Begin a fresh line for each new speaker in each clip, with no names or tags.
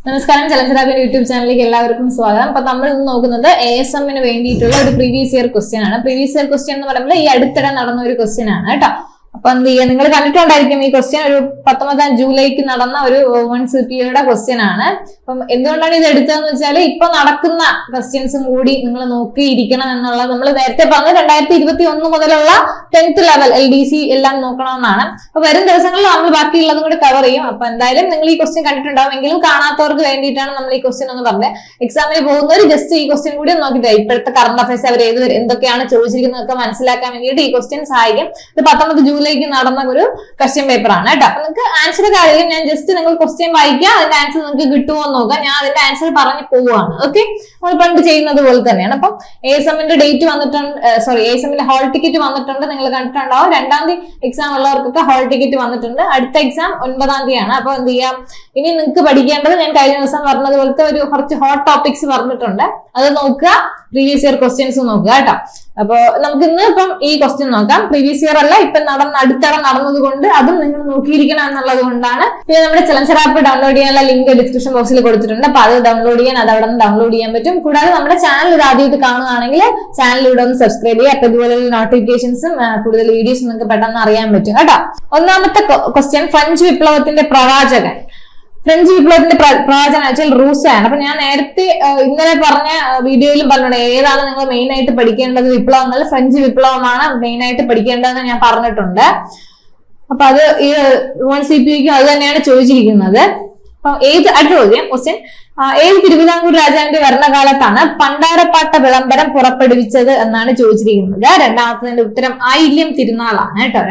നമസ്കാരം, ചലഞ്ചറാബിന്റെ യൂട്യൂബ് ചാനലിലേക്ക് എല്ലാവർക്കും സ്വാഗതം. അപ്പൊ നമ്മൾ ഇന്ന് നോക്കുന്നത് ASMന് വേണ്ടിയിട്ടുള്ള ഒരു പ്രീവിയസ് ഇയർ ക്വസ്റ്റ്യൻ ആണ്. പ്രീവിയസ് ഇയർ ക്വസ്റ്റ്യൻ എന്ന് പറയുമ്പോൾ ഈ അടുത്തിടെ നടന്ന ഒരു ക്വസ്റ്റ്യൻ ആണ് കേട്ടോ. അപ്പൊ എന്ത് ചെയ്യുക, നിങ്ങൾ കണ്ടിട്ടുണ്ടായിരിക്കും ഈ ക്വസ്റ്റ്യൻ. ഒരു 19 ജൂലൈക്ക് നടന്ന ഒരു CPയുടെ ക്വസ്റ്റ്യൻ ആണ്. അപ്പം എന്തുകൊണ്ടാണ് ഇത് എടുത്തതെന്ന് വെച്ചാൽ ഇപ്പൊ നടക്കുന്ന ക്വസ്റ്റ്യൻസും കൂടി നിങ്ങൾ നോക്കിയിരിക്കണം എന്നുള്ളത് നമ്മൾ നേരത്തെ പറഞ്ഞ 2021 മുതലുള്ള 10th ലെവൽ LDC എല്ലാം നോക്കണമെന്നാണ്. അപ്പൊ വരും ദിവസങ്ങളിൽ നമ്മൾ ബാക്കിയുള്ളതും കൂടി കവർ ചെയ്യും. അപ്പൊ എന്തായാലും നിങ്ങൾ ഈ ക്വസ്റ്റ്യൻ കണ്ടിട്ടുണ്ടാവും, എങ്കിലും കാണാത്തവർക്ക് വേണ്ടിയിട്ടാണ് നമ്മൾ ഈ ക്വസ്റ്റ്യൻ ഒന്ന് പറഞ്ഞത്. എക്സാമിന് പോകുന്നവർ ജസ്റ്റ് ഈ ക്വസ്റ്റ്യൻ കൂടി നോക്കിയിട്ട് ഇപ്പോഴത്തെ കറണ്ട് അഫയേഴ്സ് അവർ എന്തൊക്കെയാണ് ചോദിച്ചിരിക്കുന്നതൊക്കെ മനസ്സിലാക്കാൻ വേണ്ടിയിട്ട് ഈ ക്വസ്റ്റ്യൻ സഹായിക്കും. ഇത് 19 ജൂലൈക്ക് നടന്ന ഒരു ക്വസ്റ്റ്യൻ പേപ്പർ ആണ് കേട്ടോ. അപ്പൊ നിങ്ങൾക്ക് ആൻസർ കാര്യം ഞാൻ ജസ്റ്റ് നിങ്ങൾ ക്വസ്റ്റ്യൻ വായിക്കുക, അതിന്റെ ആൻസർ നിങ്ങൾക്ക് കിട്ടുമോ എന്ന് നോക്കാം. ഞാൻ അതിന്റെ ആൻസർ പറഞ്ഞു പോവുകയാണ്. ഓക്കെ, നമ്മൾ പണ്ട് ചെയ്യുന്നത് പോലെ തന്നെയാണ്. അപ്പം ASMന്റെ ഡേറ്റ് വന്നിട്ടുണ്ട്, ASMന്റെ ഹാൾ ടിക്കറ്റ് വന്നിട്ടുണ്ട്. നിങ്ങൾ കണ്ടിട്ടുണ്ടാവും 2-ാം തീയതി എക്സാം ഉള്ളവർക്കൊക്കെ ഹാൾ ടിക്കറ്റ് വന്നിട്ടുണ്ട്. അടുത്ത എക്സാം 9-ാം തീയതിയാണ്. അപ്പൊ എന്ത് ചെയ്യാം, ഇനി നിങ്ങൾക്ക് പഠിക്കേണ്ടത് ഞാൻ കഴിഞ്ഞ ദിവസം പറഞ്ഞതുപോലത്തെ കുറച്ച് ഹോട്ട് ടോപ്പിക്സ് പറഞ്ഞിട്ടുണ്ട്, അത് നോക്കുക. പ്രീവിയസ് ഇയർ ക്വസ്റ്റ്യൻസ് നോക്കുക കേട്ടോ. അപ്പൊ നമുക്ക് ഇന്ന് ഇപ്പം ഈ ക്വസ്റ്റ്യൻ നോക്കാം. പ്രീവിയസ് ഇയർ അല്ല, ഇപ്പൊ അടുത്തിടെ നടന്നത് കൊണ്ട് അതും നിങ്ങൾ നോക്കിയിരിക്കണം എന്നുള്ളത് കൊണ്ടാണ്. പിന്നെ നമ്മുടെ ചലഞ്ചർ ആപ്പ് ഡൗൺലോഡ് ചെയ്യാനുള്ള ലിങ്ക് ഡിസ്ക്രിപ്ഷൻ ബോക്സിൽ കൊടുത്തിട്ടുണ്ട്. അപ്പൊ അത് ഡൗൺലോഡ് ചെയ്യാൻ അത് അവിടെ നിന്ന് ഡൗൺലോഡ് ചെയ്യാൻ പറ്റും. കൂടാതെ നമ്മുടെ ചാനൽ ഇത് ആദ്യമായിട്ട് കാണുകയാണെങ്കിൽ ചാനലിലൂടെ ഒന്ന് സബ്സ്ക്രൈബ് ചെയ്യുക. അപ്പൊ ഇതുപോലെയുള്ള നോട്ടിഫിക്കേഷൻസും കൂടുതൽ വീഡിയോസും നിങ്ങൾക്ക് പെട്ടെന്ന് അറിയാൻ പറ്റും കേട്ടോ. ഒന്നാമത്തെ ക്വസ്റ്റ്യൻ, ഫ്രഞ്ച് വിപ്ലവത്തിന്റെ പ്രവാചകൻ. ഫ്രഞ്ച് വിപ്ലവത്തിന്റെ പ്രവാചകൻ വെച്ചാൽ റൂസോയാണ്. അപ്പൊ ഞാൻ നേരത്തെ ഇന്നലെ പറഞ്ഞ വീഡിയോയിലും പറഞ്ഞിട്ടുണ്ട് ഏതാണ് നിങ്ങൾ മെയിൻ ആയിട്ട് പഠിക്കേണ്ടത് വിപ്ലവങ്ങൾ. ഫ്രഞ്ച് വിപ്ലവമാണ് മെയിൻ ആയിട്ട് പഠിക്കേണ്ടതെന്ന് ഞാൻ പറഞ്ഞിട്ടുണ്ട്. അപ്പൊ അത് ഈ CPക്കും അത് തന്നെയാണ് ചോദിച്ചിരിക്കുന്നത്. അപ്പൊ അടുത്ത ചോദ്യം ക്വസ്റ്റ്യൻ, ഏത് തിരുവിതാംകൂർ രാജാവിന്റെ ഭരണകാലത്താണ് പണ്ടാരപ്പാട്ട വിളംബരം പുറപ്പെടുവിച്ചത് എന്നാണ് ചോദിച്ചിരിക്കുന്നത്. രണ്ടാമത്തതിന്റെ ഉത്തരം ആയില്യം തിരുനാളാണ് കേട്ടോ.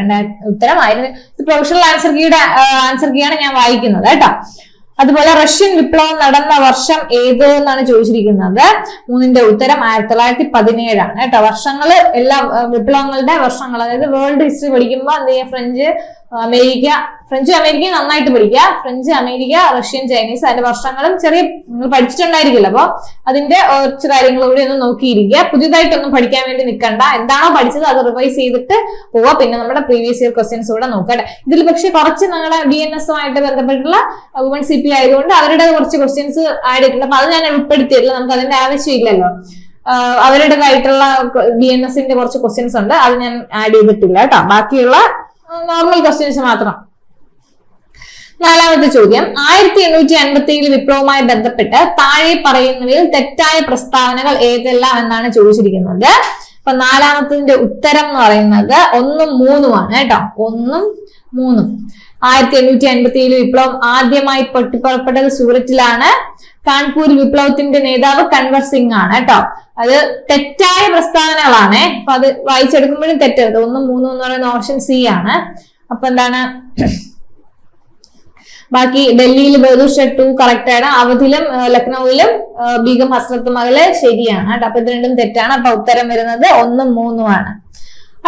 ഉത്തരം ആയില്യം. പ്രൊഫഷണൽ ആൻസർ കീയാണ് ഞാൻ വായിക്കുന്നത് കേട്ടോ. അതുപോലെ റഷ്യൻ വിപ്ലവം നടന്ന വർഷം ഏത് എന്നാണ് ചോദിച്ചിരിക്കുന്നത്. 3ന്റെ ഉത്തരം 1917 ആണ് കേട്ടോ. വർഷങ്ങള് എല്ലാ വിപ്ലവങ്ങളുടെ വർഷങ്ങൾ, അതായത് വേൾഡ് ഹിസ്റ്ററി പഠിക്കുമ്പോൾ എന്ത് ചെയ്യുക, ഫ്രഞ്ച് അമേരിക്ക നന്നായിട്ട് പഠിക്കുക. ഫ്രഞ്ച്, അമേരിക്ക, റഷ്യൻ, ചൈനീസ്, അതിന്റെ വർഷങ്ങളും ചെറിയ നിങ്ങൾ പഠിച്ചിട്ടുണ്ടായിരിക്കില്ല. അപ്പൊ അതിന്റെ കുറച്ച് കാര്യങ്ങൾ കൂടി ഒന്ന് നോക്കിയിരിക്കുക. പുതിയതായിട്ടൊന്നും പഠിക്കാൻ വേണ്ടി നിൽക്കണ്ട. എന്താണോ പഠിച്ചത് അത് റിവൈസ് ചെയ്തിട്ട് പോവാ. പിന്നെ നമ്മുടെ പ്രീവിയസ് ഇയർ ക്വസ്റ്റ്യൻസ് കൂടെ നോക്കട്ടെ. ഇതിൽ പക്ഷെ കുറച്ച് നിങ്ങളുടെ BNSുമായിട്ട് ബന്ധപ്പെട്ടുള്ള വുമൺ CP ആയതുകൊണ്ട് അവരുടെ കുറച്ച് ക്വസ്റ്റ്യൻസ് ആഡ് ചെയ്തിട്ടുണ്ട്. അപ്പൊ അത് ഞാൻ ഉൾപ്പെടുത്തിയിട്ടില്ല, നമുക്ക് അതിന്റെ ആവശ്യമില്ലല്ലോ. അവരുടേതായിട്ടുള്ള BNSന്റെ കുറച്ച് ക്വസ്റ്റ്യൻസ് ഉണ്ട്, അത് ഞാൻ ആഡ് ചെയ്തിട്ടില്ല കേട്ടോ. ബാക്കിയുള്ള നോർമൽ ക്വസ്റ്റ്യൻസ് മാത്രം. 4ാമത്തെ ചോദ്യം, 1857 വിപ്ലവവുമായി ബന്ധപ്പെട്ട് താഴെ പറയുന്നവയിൽ തെറ്റായ പ്രസ്താവനകൾ ഏതെല്ലാം എന്നാണ് ചോദിച്ചിരിക്കുന്നത്. അപ്പൊ 4ാമത്തിന്റെ ഉത്തരം എന്ന് പറയുന്നത് 1ഉം 3ഉം ആണ് കേട്ടോ. 1ഉം 3ഉം. 1857 വിപ്ലവം ആദ്യമായി പൊട്ടിപ്പുറപ്പെട്ടത് സൂററ്റിലാണ്. കാൺപൂർ വിപ്ലവത്തിന്റെ നേതാവ് കൻവർ സിംഗ് ആണ് കേട്ടോ. അത് തെറ്റായ പ്രസ്താവനകളാണ്. അപ്പൊ അത് വായിച്ചെടുക്കുമ്പോഴും തെറ്റരുത്. 1ഉം 3ഉം എന്ന് പറയുന്ന ഓപ്ഷൻ C ആണ്. അപ്പൊ എന്താണ് ബാക്കി? ഡൽഹിയിൽ ബഹദൂർ ഷാ 2 കറക്റ്റ് ആണ്. അവധിലും ലക്നൌവിലും ബീഗം ഹസ്രത്ത് മഹല് ശരിയാണ് കേട്ടോ. അപ്പൊ ഇത് രണ്ടും തെറ്റാണ്. അപ്പൊ ഉത്തരം വരുന്നത് 1ഉം 3ഉം ആണ്.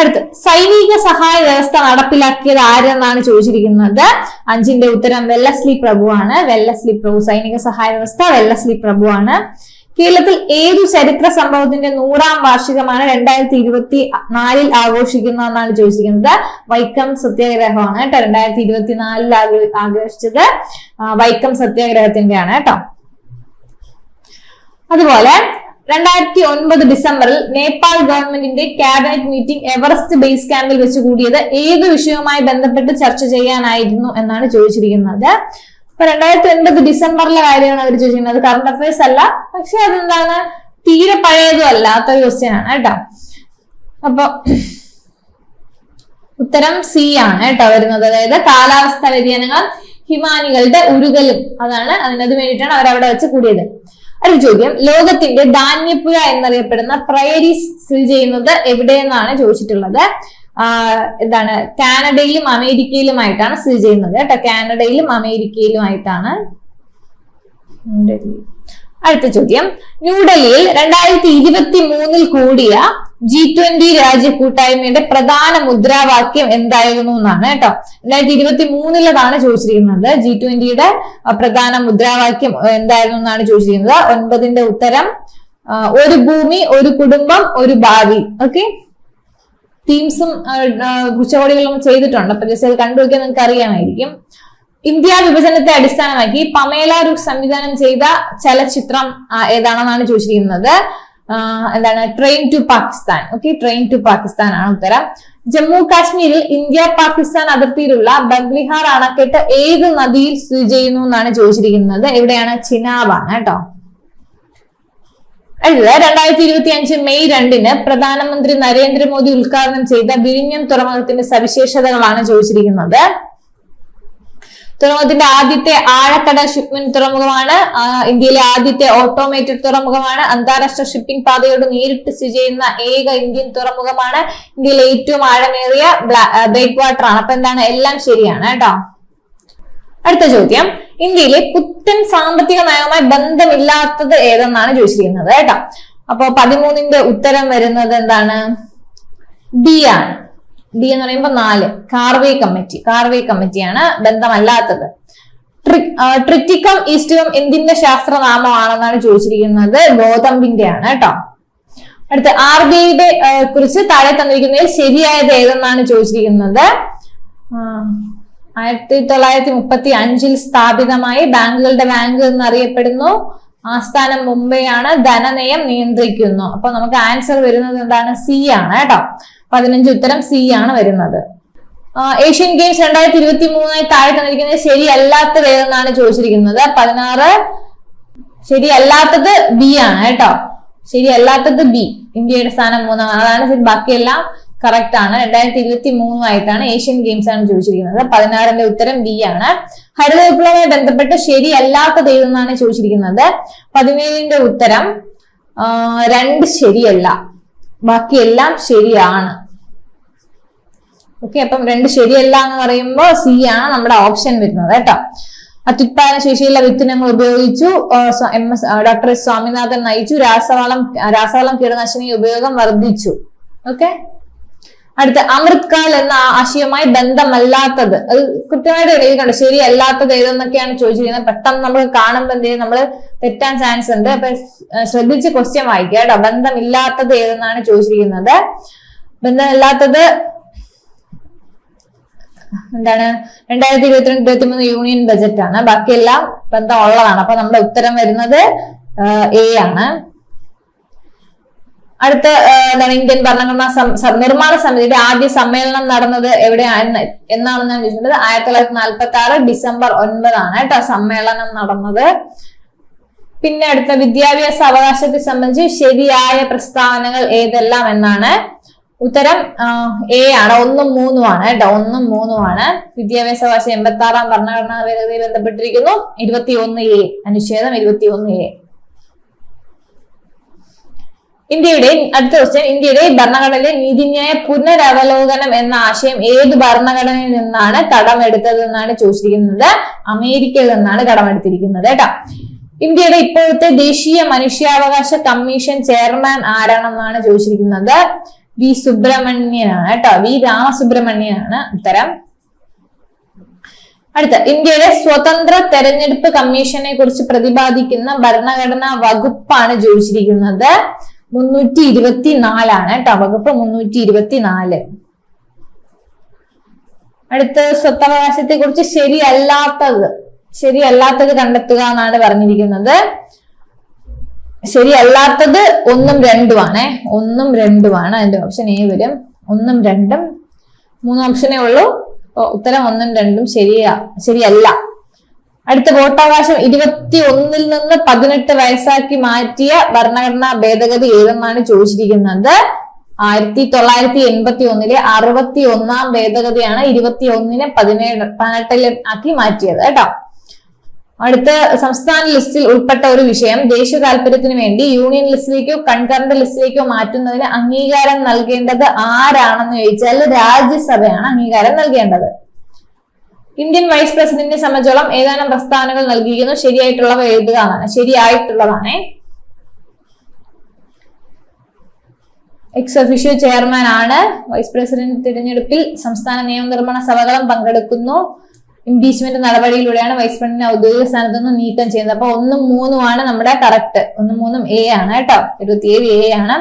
അടുത്ത്, സൈനിക സഹായ വ്യവസ്ഥ നടപ്പിലാക്കിയത് ആരെന്നാണ് ചോദിച്ചിരിക്കുന്നത്. 5ന്റെ ഉത്തരം വെല്ലസ്ലി പ്രഭു ആണ്. വെല്ലസ്ലി പ്രഭു. സൈനിക സഹായ വ്യവസ്ഥ വെല്ലസ്ലി പ്രഭു ആണ്. കേരളത്തിൽ ഏതു ചരിത്ര സംഭവത്തിന്റെ 100ാം വാർഷികമാണ് 2024 ആഘോഷിക്കുന്നതെന്നാണ് ചോദിച്ചിരിക്കുന്നത്. വൈക്കം സത്യാഗ്രഹമാണ് കേട്ടോ. 2024 ആഘോഷിച്ചത് വൈക്കം സത്യാഗ്രഹത്തിന്റെയാണ് കേട്ടോ. അതുപോലെ 2009 ഡിസംബറിൽ നേപ്പാൾ ഗവൺമെന്റിന്റെ ക്യാബിനറ്റ് മീറ്റിംഗ് എവറസ്റ്റ് ബേസ് ക്യാമ്പിൽ വെച്ച് കൂടിയത് ഏത് വിഷയവുമായി ബന്ധപ്പെട്ട് ചർച്ച ചെയ്യാനായിരുന്നു എന്നാണ് ചോദിച്ചിരിക്കുന്നത്. അപ്പൊ 2009 ഡിസംബറിലെ കാര്യമാണ് അവർ ചോദിച്ചിരിക്കുന്നത്. കറണ്ട് അഫയേഴ്സ് അല്ല, പക്ഷെ അതെന്താണ്, തീരെ പഴയതും അല്ലാത്തൊരു ക്വസ്റ്റ്യൻ ആണ് കേട്ടോ. അപ്പൊ ഉത്തരം C ആണ് കേട്ടോ വരുന്നത്. അതായത് കാലാവസ്ഥാ വ്യതിയാനങ്ങൾ ഹിമാനികളുടെ ഉരുകലും അതാണ്, അതിനത് വേണ്ടിയിട്ടാണ് അവരവിടെ വെച്ച് കൂടിയത്. അടുത്ത ചോദ്യം, ലോകത്തിന്റെ ധാന്യപ്പുഴ എന്നറിയപ്പെടുന്ന പ്രയരീസ് സ്ഥിതി ചെയ്യുന്നത് എവിടെയെന്നാണ് ചോദിച്ചിട്ടുള്ളത്. എന്താണ്, കാനഡയിലും അമേരിക്കയിലുമായിട്ടാണ് സ്ഥിതി ചെയ്യുന്നത് കേട്ടോ. കാനഡയിലും അമേരിക്കയിലുമായിട്ടാണ്. അടുത്ത ചോദ്യം, ന്യൂഡൽഹിയിൽ 2023 കൂടിയ G20 രാജ്യ കൂട്ടായ്മയുടെ പ്രധാന മുദ്രാവാക്യം എന്തായിരുന്നു എന്നാണ് കേട്ടോ. 2023 ചോദിച്ചിരിക്കുന്നത്. G20യുടെ പ്രധാന മുദ്രാവാക്യം എന്തായിരുന്നു എന്നാണ് ചോദിച്ചിരിക്കുന്നത്. 9ന്റെ ഉത്തരം ഒരു ഭൂമി, ഒരു കുടുംബം, ഒരു ഭാവി. ഓക്കെ, തീംസും ഉച്ചകോടികളും ചെയ്തിട്ടുണ്ട്. അപ്പൊ ജസ്റ്റ് അത് കണ്ടുനോക്കിയാൽ നിങ്ങൾക്ക് അറിയാമായിരിക്കും. ഇന്ത്യ വിഭജനത്തെ അടിസ്ഥാനമാക്കി പമേല റുക് സംവിധാനം ചെയ്ത ചലച്ചിത്രം ഏതാണെന്നാണ് ചോദിച്ചിരിക്കുന്നത്. എന്താണ്? Train to Pakistan. Okay, train to Pakistan ആണ് ഉത്തരം. ജമ്മു കാശ്മീരിൽ ഇന്ത്യ പാകിസ്ഥാൻ അതിർത്തിയിലുള്ള ബഗ്ലിഹാർ അണക്കെട്ട് ഏത് നദിയിൽ സ്ഥിതി ചെയ്യുന്നു എന്നാണ് ചോദിച്ചിരിക്കുന്നത്. എവിടെയാണ്? ചിനാബാണ് കേട്ടോ. അടുത്തത് 2025 മെയ് 2 പ്രധാനമന്ത്രി നരേന്ദ്രമോദി ഉദ്ഘാടനം ചെയ്ത വിഴിഞ്ഞം തുറമുഖത്തിന്റെ സവിശേഷതകളാണ് ചോദിച്ചിരിക്കുന്നത്. തുറമുഖത്തിന്റെ ആദ്യത്തെ ആഴക്കടൽ ഷിപ്മെന്റ് തുറമുഖമാണ്. ഇന്ത്യയിലെ ആദ്യത്തെ ഓട്ടോമേറ്റഡ് തുറമുഖമാണ്. അന്താരാഷ്ട്ര ഷിപ്പിംഗ് പാതയോട് നേരിട്ട് സ്ഥിതി ചെയ്യുന്ന ഏക ഇന്ത്യൻ തുറമുഖമാണ്. ഇന്ത്യയിലെ ഏറ്റവും ആഴമേറിയ ബ്രേക്ക് വാട്ടർ ആണ്. അപ്പൊ എന്താണ്? എല്ലാം ശരിയാണ് കേട്ടോ. അടുത്ത ചോദ്യം, ഇന്ത്യയിലെ പുത്തൻ സാമ്പത്തിക നയവുമായി ബന്ധമില്ലാത്തത് ഏതെന്നാണ് ചോദിച്ചിരിക്കുന്നത് കേട്ടോ. അപ്പൊ 13ന്റെ ഉത്തരം വരുന്നത് എന്താണ്? ബി ആണ്. ബി എന്ന് പറയുമ്പോൾ 4, കാർവേ കമ്മിറ്റി. കാർവേ കമ്മിറ്റിയാണ് ബന്ധമല്ലാത്തത്. ട്രിറ്റിക്കം ഈസ്റ്റികം എന്തിന്റെ ശാസ്ത്രനാമമാണെന്നാണ് ചോദിച്ചിരിക്കുന്നത്. ഗോതമ്പിന്റെ ആണ് കേട്ടോ. അടുത്ത RBIയുടെ കുറിച്ച് താഴെ തന്നിരിക്കുന്നതിൽ ശരിയായത് ഏതെന്നാണ് ചോദിച്ചിരിക്കുന്നത്. 1935 സ്ഥാപിതമായി ബാങ്കുകളുടെ ബാങ്ക് എന്നറിയപ്പെടുന്നു. ആസ്ഥാനം മുംബൈ ആണ്. ധനനയം നിയന്ത്രിക്കുന്നു. അപ്പൊ നമുക്ക് ആൻസർ വരുന്നത് എന്താണ്? സി ആണ് കേട്ടോ. 15 ഉത്തരം സി ആണ് വരുന്നത്. ഏഷ്യൻ ഗെയിംസ് 2023 താഴെ തന്നിരിക്കുന്നത് ശരിയല്ലാത്തത് ഏതെന്നാണ് ചോദിച്ചിരിക്കുന്നത്. 16 ശരിയല്ലാത്തത് ബി ആണ് കേട്ടോ. ശരിയല്ലാത്തത് ബി. ഇന്ത്യയുടെ സ്ഥാനം 3. അതാണ് ശരി. ബാക്കിയെല്ലാം കറക്റ്റ് ആണ്. 2023 ഏഷ്യൻ ഗെയിംസ് ആണ് ചോദിച്ചിരിക്കുന്നത്. 16ന്റെ ഉത്തരം ബി ആണ്. ഹരിത വിപ്ലവവുമായി ബന്ധപ്പെട്ട് ശരിയല്ലാത്തത് ഏതെന്നാണ് ചോദിച്ചിരിക്കുന്നത്. 17ന്റെ ഉത്തരം 2 ശരിയല്ല, ബാക്കിയെല്ലാം ശരിയാണ്. ഓക്കെ, അപ്പം 2 ശരിയല്ല എന്ന് പറയുമ്പോൾ സി ആണ് നമ്മുടെ ഓപ്ഷൻ വരുന്നത് കേട്ടോ. അത്യുത്പാദന ശേഷിയുള്ള വിത്തിനങ്ങൾ ഉപയോഗിച്ചു. ഡോക്ടർ സ്വാമിനാഥൻ നയിച്ചു. രാസവളം കീടനാശിനി ഉപയോഗം വർദ്ധിച്ചു. ഓക്കെ, അടുത്ത അമൃത് കാൽ എന്ന ആശയവുമായി ബന്ധമല്ലാത്തത്. അത് കൃത്യമായിട്ട് എഴുതിയിട്ടുണ്ട്. ശരിയല്ലാത്തത് ഏതെന്നൊക്കെയാണ് ചോദിച്ചിരിക്കുന്നത്. പെട്ടെന്ന് നമുക്ക് കാണുമ്പോൾ എന്ത് ചെയ്യും? നമ്മൾ തെറ്റാൻ ചാൻസ് ഉണ്ട്. അപ്പൊ ശ്രദ്ധിച്ച് ക്വസ്റ്റ്യൻ വായിക്കുക കേട്ടോ. ബന്ധമില്ലാത്തത് ഏതെന്നാണ് ചോദിച്ചിരിക്കുന്നത്. ബന്ധമില്ലാത്തത് എന്താണ്? 2022-23 യൂണിയൻ ബജറ്റ് ആണ്. ബാക്കിയെല്ലാം ബന്ധം ഉള്ളതാണ്. അപ്പൊ നമ്മുടെ ഉത്തരം വരുന്നത് എ ആണ്. അടുത്ത എന്താണ്? ഇന്ത്യൻ ഭരണഘടനാ നിർമ്മാണ സമിതിയുടെ ആദ്യ സമ്മേളനം നടന്നത് എവിടെയാണ് എന്നാണ് ഞാൻ ചോദിച്ചിട്ടുള്ളത്. 1946 ഡിസംബർ 9 ആണ് കേട്ടോ സമ്മേളനം നടന്നത്. പിന്നെ അടുത്ത വിദ്യാഭ്യാസ അവകാശത്തെ സംബന്ധിച്ച് ശരിയായ പ്രസ്താവനകൾ ഏതെല്ലാം എന്നാണ്. ഉത്തരം എ ആണ്. 1ഉം 3ഉം ആണ് കേട്ടോ. 1ഉം 3ഉം ആണ്. വിദ്യാഭ്യാസ അവകാശം 86ാം ഭരണഘടനാ ഭേദഗതിയിൽ ബന്ധപ്പെട്ടിരിക്കുന്നു. 21A അനുച്ഛേദം 21A. അടുത്ത ക്വസ്റ്റ്യൻ, ഇന്ത്യയുടെ ഭരണഘടനയിലെ നീതിന്യായ പുനരവലോകനം എന്ന ആശയം ഏത് ഭരണഘടനയിൽ നിന്നാണ് കടമെടുത്തത് എന്നാണ് ചോദിച്ചിരിക്കുന്നത്. അമേരിക്കയിൽ നിന്നാണ് കടമെടുത്തിരിക്കുന്നത് കേട്ടോ. ഇന്ത്യയുടെ ഇപ്പോഴത്തെ ദേശീയ മനുഷ്യാവകാശ കമ്മീഷൻ ചെയർമാൻ ആരാണെന്നാണ് ചോദിച്ചിരിക്കുന്നത്. വി സുബ്രഹ്മണ്യനാണ് കേട്ടോ. വി രാമസുബ്രഹ്മണ്യനാണ് ഉത്തരം. അടുത്ത, ഇന്ത്യയുടെ സ്വതന്ത്ര തെരഞ്ഞെടുപ്പ് കമ്മീഷനെ കുറിച്ച് പ്രതിപാദിക്കുന്ന ഭരണഘടനാ വകുപ്പാണ് ചോദിച്ചിരിക്കുന്നത്. 324 ആണ് കേട്ടോ. വകുപ്പ് 324. അടുത്ത, സ്വത്തവകാശത്തെ കുറിച്ച് ശരിയല്ലാത്തത് കണ്ടെത്തുക എന്നാണ് പറഞ്ഞിരിക്കുന്നത്. ശരിയല്ലാത്തത് 1ഉം 2ഉം ആണ്. 1ഉം 2ഉം ആണ്. അതിന്റെ ഓപ്ഷൻ എ വരും. 1ഉം 2ഉം 3 ഓപ്ഷനേ ഉള്ളൂ. ഉത്തരം 1ഉം 2ഉം ശരിയല്ല. അടുത്ത, വോട്ടവകാശം 21 നിന്ന് 18 വയസ്സാക്കി മാറ്റിയ ഭരണഘടനാ ഭേദഗതി ഏതെന്നാണ് ചോദിച്ചിരിക്കുന്നത്. 1981 61ാം ഭേദഗതിയാണ് 21നെ 18 ആക്കി മാറ്റിയത് കേട്ടോ. അടുത്ത, സംസ്ഥാന ലിസ്റ്റിൽ ഉൾപ്പെട്ട ഒരു വിഷയം ദേശീയ താല്പര്യത്തിന് വേണ്ടി യൂണിയൻ ലിസ്റ്റിലേക്കോ കൺകറന്റ് ലിസ്റ്റിലേക്കോ മാറ്റുന്നതിന് അംഗീകാരം നൽകേണ്ടത് ആരാണെന്ന് ചോദിച്ചാൽ രാജ്യസഭയാണ് അംഗീകാരം നൽകേണ്ടത്. ഇന്ത്യൻ വൈസ് പ്രസിഡന്റിനെ സംബന്ധിച്ചോളം ഏതാനും പ്രസ്താവനകൾ നൽകിയിരിക്കുന്നു. ശരിയായിട്ടുള്ളവ എഴുതുക എന്നാണ്. ശരിയായിട്ടുള്ളതാണ്. എക്സ് ഒഫീഷ്യോ ചെയർമാൻ ആണ്. വൈസ് പ്രസിഡന്റ് തിരഞ്ഞെടുപ്പിൽ സംസ്ഥാന നിയമനിർമ്മാണ സഭകളും പങ്കെടുക്കുന്നു. ഇംപീച്ച്മെന്റ് നടപടിയിലൂടെയാണ് വൈസ് പ്രസിഡന്റിനെ ഔദ്യോഗിക സ്ഥാനത്ത് നിന്ന് നീക്കം ചെയ്യുന്നത്. അപ്പൊ 1ഉം 3ഉം ആണ് നമ്മുടെ കറക്റ്റ്. 1ഉം 3ഉം എ ആണ് കേട്ടോ. 27A ആണ്.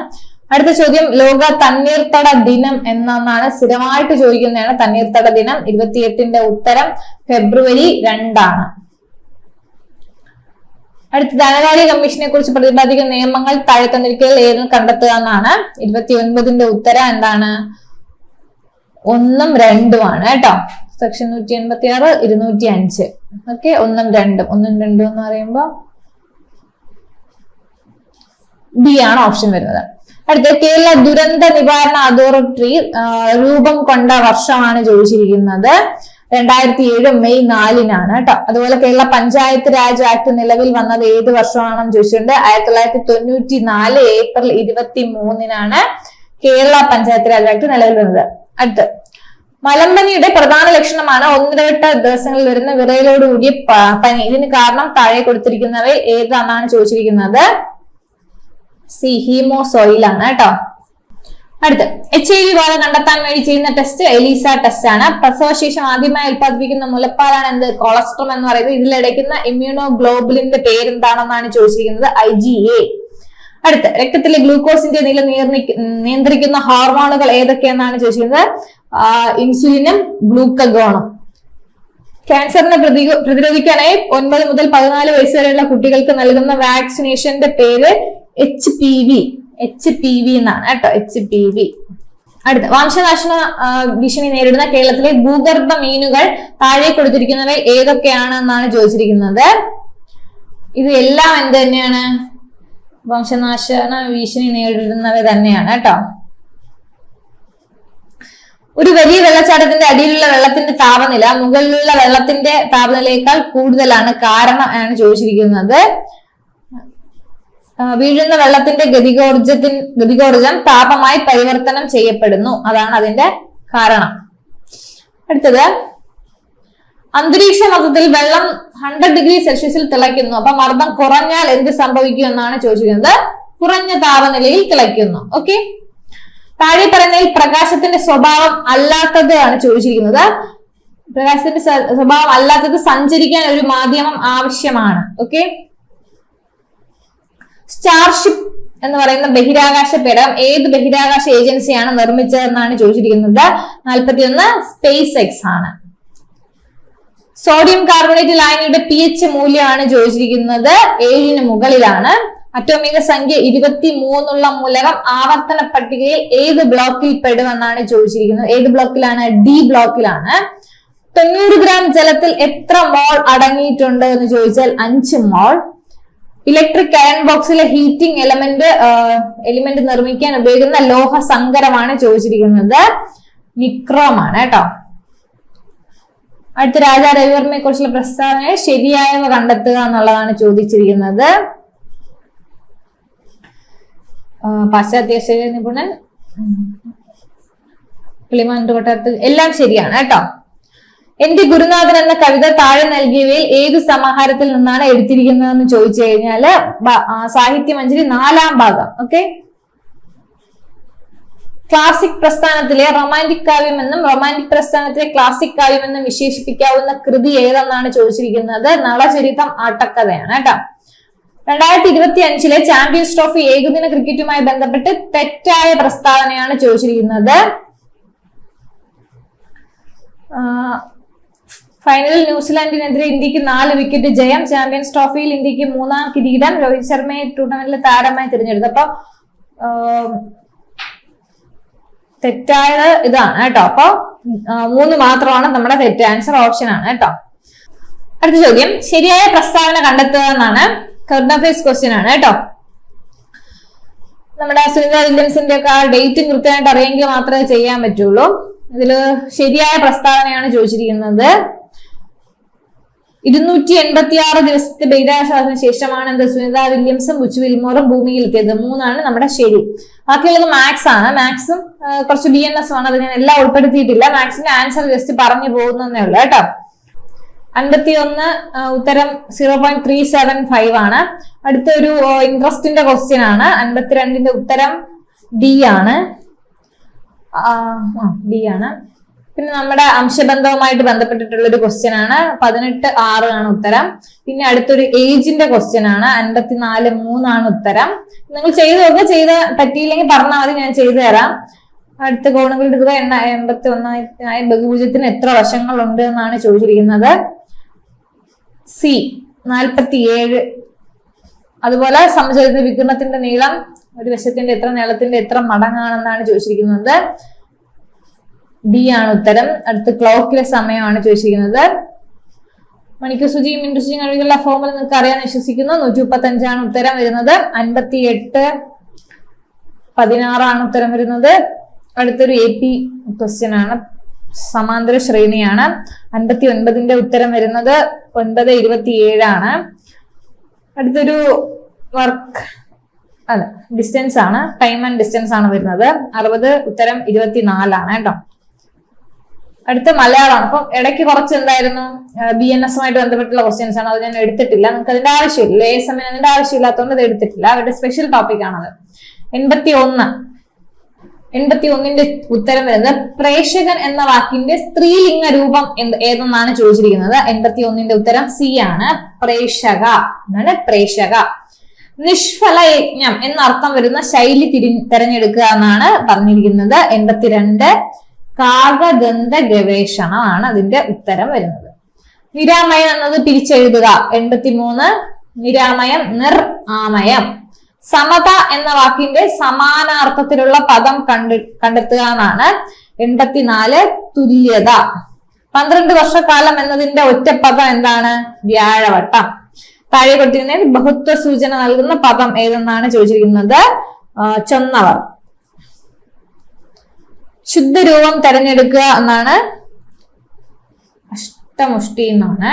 അടുത്ത ചോദ്യം, ലോക തണ്ണീർത്തട ദിനം എന്നാണ് സ്ഥിരമായിട്ട് ചോദിക്കുന്നതാണ്. തണ്ണീർത്തട ദിനം 28ന്റെ ഉത്തരം ഫെബ്രുവരി 2 ആണ്. അടുത്ത, ധനകാര്യ കമ്മീഷനെ കുറിച്ച് പ്രതിപാദിക്കുന്ന നിയമങ്ങൾ താഴെ തന്നിരിക്കുന്നതിൽ ഏത് കണ്ടെത്തുക എന്നാണ്. 29ന്റെ ഉത്തരം എന്താണ്? 1ഉം 2ഉം ആണ് കേട്ടോ. സെക്ഷൻ 186, 205. ഓക്കെ, 1ഉം 2ഉം. 1ഉം 2ഉം എന്ന് പറയുമ്പോ ബി ആണ് ഓപ്ഷൻ വരുന്നത്. അടുത്ത, കേരള ദുരന്ത നിവാരണ അതോറിറ്റി രൂപം കൊണ്ട വർഷമാണ് ചോദിച്ചിരിക്കുന്നത്. 2007 മെയ് 4-നാണ് കേട്ടോ. അതുപോലെ കേരള പഞ്ചായത്ത് രാജ് ആക്ട് നിലവിൽ വന്നത് ഏത് വർഷമാണെന്ന് ചോദിച്ചിട്ടുണ്ട്. 1994 ഏപ്രിൽ 23-നാണ് കേരള പഞ്ചായത്ത് രാജ് ആക്ട് നിലവിൽ വന്നത്. അടുത്ത്, മലമ്പനിയുടെ പ്രധാന ലക്ഷണമാണ് ഒന്നിടവിട്ട ദിവസങ്ങളിൽ വരുന്ന വിറയലോടുകൂടിയ പനി. ഇതിന് കാരണം താഴെ കൊടുത്തിരിക്കുന്നവ ഏതാണെന്നാണ് ചോദിച്ചിരിക്കുന്നത്. സി, ഹീമോസോയിൽ ആണ് കേട്ടോ. അടുത്ത്, HIV ബാധ കണ്ടെത്താൻ വേണ്ടി ചെയ്യുന്ന ടെസ്റ്റ് എലീസ ടെസ്റ്റ് ആണ്. പ്രസവശേഷം ആദ്യമായി ഉത്പാദിപ്പിക്കുന്ന മുലപ്പാലാണ് എന്ത്? കൊളസ്ട്രോം എന്ന് പറയുന്നത്. ഇതിലടയ്ക്കുന്ന ഇമ്മ്യൂണോഗ്ലോബുലിന്റെ പേരെന്താണെന്നാണ് ചോദിച്ചിരിക്കുന്നത്. IgA. അടുത്ത്, രക്തത്തിലെ ഗ്ലൂക്കോസിന്റെ നില നിയന്ത്രിക്കുന്ന ഹോർമോണുകൾ ഏതൊക്കെയെന്നാണ് ചോദിച്ചിരിക്കുന്നത്. ഇൻസുലിനും ഗ്ലൂക്കഗോണും. ക്യാൻസറിനെ പ്രതിരോധിക്കാനായി 9 മുതൽ 14 വയസ്സ് വരെയുള്ള കുട്ടികൾക്ക് നൽകുന്ന വാക്സിനേഷന്റെ പേര് HPV എന്നാണ് കേട്ടോ. HPV. അടുത്ത, വംശനാശന ഭീഷണി നേരിടുന്ന കേരളത്തിലെ ഭൂഗർഭ മീനുകൾ താഴെ കൊടുത്തിരിക്കുന്നവ ഏതൊക്കെയാണെന്നാണ് ചോദിച്ചിരിക്കുന്നത്. ഇത് എല്ലാം എന്ത് തന്നെയാണ്? വംശനാശന ഭീഷണി നേരിടുന്നവ തന്നെയാണ് കേട്ടോ. ഒരു വലിയ വെള്ളച്ചാട്ടത്തിന്റെ അടിയിലുള്ള വെള്ളത്തിന്റെ താപനില മുകളിലുള്ള വെള്ളത്തിന്റെ താപനിലയേക്കാൾ കൂടുതലാണ്. കാരണം ആണ് ചോദിച്ചിരിക്കുന്നത്. വീഴുന്ന വെള്ളത്തിന്റെ ഗതികോർജം താപമായി പരിവർത്തനം ചെയ്യപ്പെടുന്നു. അതാണ് അതിന്റെ കാരണം. അടുത്തത്, അന്തരീക്ഷ മർദ്ദത്തിൽ വെള്ളം 100 ഡിഗ്രി സെൽഷ്യസിൽ തിളയ്ക്കുന്നു. അപ്പൊ മർദ്ദം കുറഞ്ഞാൽ എന്ത് സംഭവിക്കും എന്നാണ് ചോദിച്ചിരിക്കുന്നത്. കുറഞ്ഞ താപനിലയിൽ തിളയ്ക്കുന്നു. ഓക്കെ, താഴെ പറയുന്നതിൽ പ്രകാശത്തിന്റെ സ്വഭാവം അല്ലാത്തത് ആണ് ചോദിച്ചിരിക്കുന്നത്. പ്രകാശത്തിന്റെ സ്വഭാവം അല്ലാത്തത് സഞ്ചരിക്കാൻ ഒരു മാധ്യമം ആവശ്യമാണ്. ഓക്കെ, സ്റ്റാർഷിപ്പ് എന്ന് പറയുന്ന ബഹിരാകാശ പേടകം ഏത് ബഹിരാകാശ ഏജൻസിയാണ് നിർമ്മിച്ചതെന്നാണ് ചോദിച്ചിരിക്കുന്നത്. 41 SpaceX ആണ്. സോഡിയം കാർബണേറ്റ് ലായനിയുടെ pH മൂല്യമാണ് ചോദിച്ചിരിക്കുന്നത്. 7-ന് മുകളിലാണ്. അറ്റോമിക സംഖ്യ 23 മൂലകം ആവർത്തന പട്ടികയിൽ ഏത് ബ്ലോക്കിൽ പെടുമെന്നാണ് ചോദിച്ചിരിക്കുന്നത്. ഏത് ബ്ലോക്കിലാണ്? D ബ്ലോക്കിലാണ്. 90 ഗ്രാം ജലത്തിൽ എത്ര മോൾ അടങ്ങിയിട്ടുണ്ട് എന്ന് ചോദിച്ചാൽ 5 മോൾ. ഇലക്ട്രിക് അയൺ ബോക്സിലെ ഹീറ്റിംഗ് എലിമെന്റ് നിർമ്മിക്കാൻ ഉപയോഗിക്കുന്ന ലോഹ സങ്കരമാണ് ചോദിച്ചിരിക്കുന്നത്. നിക്രോം ആണ് കേട്ടോ. അടുത്ത, രാജാ രവിവർമ്മയെ കുറിച്ചുള്ള പ്രസ്താവന ശരിയായവ കണ്ടെത്തുക എന്നുള്ളതാണ് ചോദിച്ചിരിക്കുന്നത്. പാശ്ചാത്യ നിപുണൻ, കിളിമാനൂർ കൊട്ടാരത്തിൽ, എല്ലാം ശരിയാണ് കേട്ടോ. എന്റെ ഗുരുനാഥൻ എന്ന കവിത താഴെ നൽകിയവയിൽ ഏത് സമാഹാരത്തിൽ നിന്നാണ് എടുത്തിരിക്കുന്നതെന്ന് ചോദിച്ചു കഴിഞ്ഞാല് സാഹിത്യമഞ്ജരി 4-ാം ഭാഗം. ഓക്കെ, ക്ലാസിക് പ്രസ്ഥാനത്തിലെ റൊമാന്റിക് കാവ്യമെന്നും റൊമാന്റിക് പ്രസ്ഥാനത്തിലെ ക്ലാസിക് കാവ്യമെന്നും വിശേഷിപ്പിക്കാവുന്ന കൃതി ഏതെന്നാണ് ചോദിച്ചിരിക്കുന്നത്. നളചരിതം ആട്ടക്കഥയാണ് കേട്ടോ. 2025 ചാമ്പ്യൻസ് ട്രോഫി ഏകദിന ക്രിക്കറ്റുമായി ബന്ധപ്പെട്ട് തെറ്റായ പ്രസ്താവനയാണ് ചോദിച്ചിരിക്കുന്നത്. ഫൈനലിൽ ന്യൂസിലാൻഡിനെതിരെ ഇന്ത്യക്ക് 4 വിക്കറ്റ് ജയം. ചാമ്പ്യൻസ് ട്രോഫിയിൽ ഇന്ത്യക്ക് 3-ാം കിരീടം. രോഹിത് ശർമ്മയെ ടൂർണമെന്റിലെ താരമായി തിരഞ്ഞെടുത്തു. അപ്പൊ തെറ്റായത് ഇതാണ് കേട്ടോ. അപ്പൊ 3 മാത്രമാണ് നമ്മുടെ തെറ്റ്. ആൻസർ ഓപ്ഷൻ ആണ് കേട്ടോ. അടുത്ത ചോദ്യം, ശരിയായ പ്രസ്താവന കണ്ടെത്തുക എന്നാണ്. കറന്റ് അഫയേഴ്സ് ക്വസ്റ്റ്യൻ ആണ് കേട്ടോ. നമ്മുടെ സുനിത വില്യംസിന്റെ ഒക്കെ ആ ഡേറ്റും കൃത്യമായിട്ട് അറിയെങ്കിൽ മാത്രമേ ചെയ്യാൻ പറ്റുള്ളൂ. ഇതില് ശരിയായ പ്രസ്താവനയാണ് ചോദിച്ചിരിക്കുന്നത്. 286 ദിവസത്തെ ബഹിരാകാശത്തിന് ശേഷമാണ് എന്ത് സുനിത വില്യംസും ബുച്ച് വിൽമോറും ഭൂമിയിൽ എത്തിയത്. 3 നമ്മുടെ ശരി. ബാക്കിയുള്ളത് മാത്സ് ആണ്. മാത്സും കുറച്ച് BNS ആണ്. അത് ഞാൻ എല്ലാം ഉൾപ്പെടുത്തിയിട്ടില്ല. മാത്സിന്റെ ആൻസർ ജസ്റ്റ് പറഞ്ഞു പോകുന്നേ ഉള്ളൂ കേട്ടോ. 51 ഉത്തരം 0.375 ആണ്. അടുത്തൊരു ഇൻട്രസ്റ്റിന്റെ ക്വസ്റ്റ്യൻ ആണ്. 52ന്റെ ഉത്തരം D ആണ്. പിന്നെ നമ്മുടെ അംശബന്ധവുമായിട്ട് ബന്ധപ്പെട്ടിട്ടുള്ള ഒരു ക്വസ്റ്റ്യൻ ആണ്. 18(6) ആണ് ഉത്തരം. പിന്നെ അടുത്തൊരു ഏജിന്റെ ക്വസ്റ്റ്യൻ ആണ്. 54(3) ആണ് ഉത്തരം. നിങ്ങൾ ചെയ്ത് നോക്കുക, ചെയ്ത് പറ്റിയില്ലെങ്കിൽ പറഞ്ഞാൽ മതി, ഞാൻ ചെയ്തു തരാം. അടുത്ത കോണുകളുടെ തുക 81 ബഹുഭുജത്തിന് എത്ര വശങ്ങളുണ്ട് എന്നാണ് ചോദിച്ചിരിക്കുന്നത്. സി 47. അതുപോലെ സമചതുര വികിരണത്തിന്റെ നീളം ഒരു വശത്തിന്റെ എത്ര നീളത്തിന്റെ എത്ര മടങ്ങാണെന്നാണ് ചോദിച്ചിരിക്കുന്നത്. ഡി ആണ് ഉത്തരം. അടുത്ത് ക്ലോക്കിലെ സമയമാണ് ചോദിച്ചിരിക്കുന്നത്. മണിക്കൂർ സൂചിയും മിനിറ്റ് സൂചിയും കഴിവുള്ള ഫോമുല നിങ്ങൾക്ക് അറിയാൻ വിശ്വസിക്കുന്നു. 135 ആണ് ഉത്തരം വരുന്നത്. 58 16 ആണ് ഉത്തരം വരുന്നത്. അടുത്തൊരു AP ക്വസ്റ്റ്യൻ ആണ്, സമാന്തര ശ്രേണിയാണ്. 59ന്റെ ഉത്തരം വരുന്നത് 9:27 ആണ്. അടുത്തൊരു വർക്ക് അതെ ഡിസ്റ്റൻസ് ആണ്, ടൈം ആൻഡ് ഡിസ്റ്റൻസ് ആണ് വരുന്നത്. 60 ഉത്തരം 24 ആണ് കേട്ടോ. അടുത്ത മലയാളമാണ്. അപ്പം ഇടയ്ക്ക് കുറച്ച് എന്തായിരുന്നു BNS-ഉമായിട്ട് ബന്ധപ്പെട്ടുള്ള ക്വസ്റ്റ്യൻസ് ആണ്, അത് ഞാൻ എടുത്തിട്ടില്ല. നിങ്ങൾക്ക് അതിന്റെ ആവശ്യമില്ല, ASM അതിന്റെ ആവശ്യമില്ലാത്തതുകൊണ്ട് അത് എടുത്തിട്ടില്ല. അവരുടെ സ്പെഷ്യൽ ടോപ്പിക് ആണത്. 81ന്റെ ഉത്തരം വരുന്നത് പ്രേക്ഷകൻ എന്ന വാക്കിന്റെ സ്ത്രീലിംഗ രൂപം ഏതെന്നാണ് ചോദിച്ചിരിക്കുന്നത്. 81ന്റെ ഉത്തരം സി ആണ്, പ്രേക്ഷക എന്നാണ്. പ്രേക്ഷക. നിഷ്ഫല യജ്ഞം എന്നർത്ഥം വരുന്ന ശൈലി തെരഞ്ഞെടുക്കുക എന്നാണ് പറഞ്ഞിരിക്കുന്നത്. 82 കാകദന്ത ഗവേഷണമാണ് അതിന്റെ ഉത്തരം വരുന്നത്. നിരാമയം എന്നത് പിരിച്ചെഴുതുക. 83 നിരാമയം നിർ ആമയം. സമത എന്ന വാക്കിന്റെ സമാനാർത്ഥത്തിലുള്ള പദം കണ്ടെത്തുക എന്നാണ്. 84 തുല്യത. 12 വർഷക്കാലം എന്നതിന്റെ ഒറ്റപ്പദം എന്താണ്? വ്യാഴവട്ടം. താഴെ കൊടുത്തിരിക്കുന്നതിൽ ബഹുത്വ സൂചന നൽകുന്ന പദം ഏതെന്നാണ് ചോദിച്ചിരിക്കുന്നത്. ചൊന്നവർ. ശുദ്ധരൂപം തെരഞ്ഞെടുക്കുക എന്നാണ്. അഷ്ടമുഷ്ടി എന്നാണ്.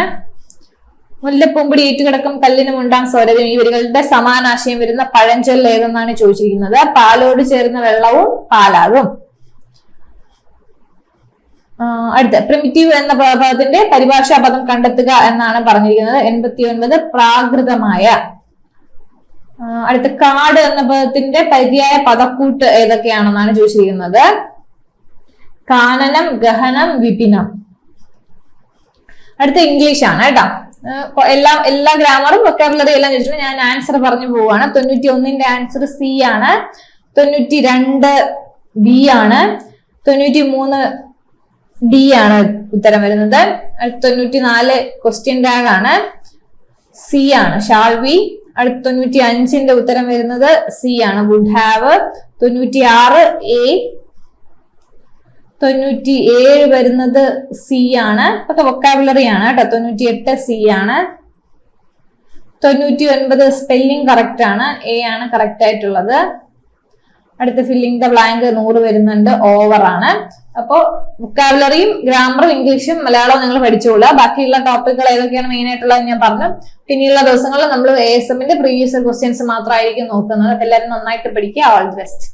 മുല്ലപ്പൂമ്പൊടി ഏറ്റുകിടക്കും കല്ലിനും ഉണ്ടാം സ്വരവും. ഈ വരികളുടെ സമാനാശയം വരുന്ന പഴഞ്ചൊല്ല് ഏതെന്നാണ് ചോദിച്ചിരിക്കുന്നത്. പാലോട് ചേർന്ന വെള്ളവും പാലാകും. അടുത്ത പ്രിമിറ്റീവ് എന്ന പദത്തിന്റെ പരിഭാഷാ പദം കണ്ടെത്തുക എന്നാണ് പറഞ്ഞിരിക്കുന്നത്. 89 പ്രാകൃതമായ. അടുത്ത കാട് എന്ന പദത്തിന്റെ പര്യായ പദക്കൂട്ട് ഏതൊക്കെയാണെന്നാണ് ചോദിച്ചിരിക്കുന്നത്. കാനനം, ഗഹനം, വിപിനം. അടുത്ത ഇംഗ്ലീഷ് ആണ് കേട്ടോ. എല്ലാ ഗ്രാമറും വൊക്കാബുലറി എല്ലാം ചോദിച്ചിട്ടുണ്ട്. ഞാൻ ആൻസർ പറഞ്ഞു പോവാണ്. 91ന്റെ ആൻസർ സി ആണ്. 92 ബി ആണ്. 93 ഡി ആണ് ഉത്തരം വരുന്നത്. 94 ക്വസ്റ്റ്യൻ ടാഗ് ആണ്, സി ആണ്. Shall we. അടുത്ത 95ന്റെ ഉത്തരം വരുന്നത് സി ആണ്, വുഡ് ഹാവ്. 96 എ. 97 വരുന്നത് സി ആണ്. ഇതൊക്കെ വൊക്കാബുലറി ആണ് കേട്ടോ. 98 സി ആണ്. 99 സ്പെല്ലിംഗ് കറക്റ്റ് ആണ്, എ ആണ് കറക്റ്റ് ആയിട്ടുള്ളത്. അടുത്ത ഫില്ലിംഗ് ദ ബ്ലാങ്ക് 100 വരുന്നുണ്ട്, ഓവർ ആണ്. അപ്പോ വൊക്കാബുലറിയും ഗ്രാമറും ഇംഗ്ലീഷും മലയാളവും നിങ്ങൾ പഠിച്ചോളുക. ബാക്കിയുള്ള ടോപ്പിക്കുകൾ ഏതൊക്കെയാണ് മെയിൻ ആയിട്ടുള്ളത് ഞാൻ പറഞ്ഞു. പിന്നെയുള്ള ദിവസങ്ങളിൽ നമ്മൾ ASMന്റെ പ്രീവിയസ് ക്വസ്റ്റ്യൻസ് മാത്രമായിരിക്കും നോക്കുന്നത്. അപ്പൊ എല്ലാവരും നന്നായിട്ട് പഠിക്കുക. All the best.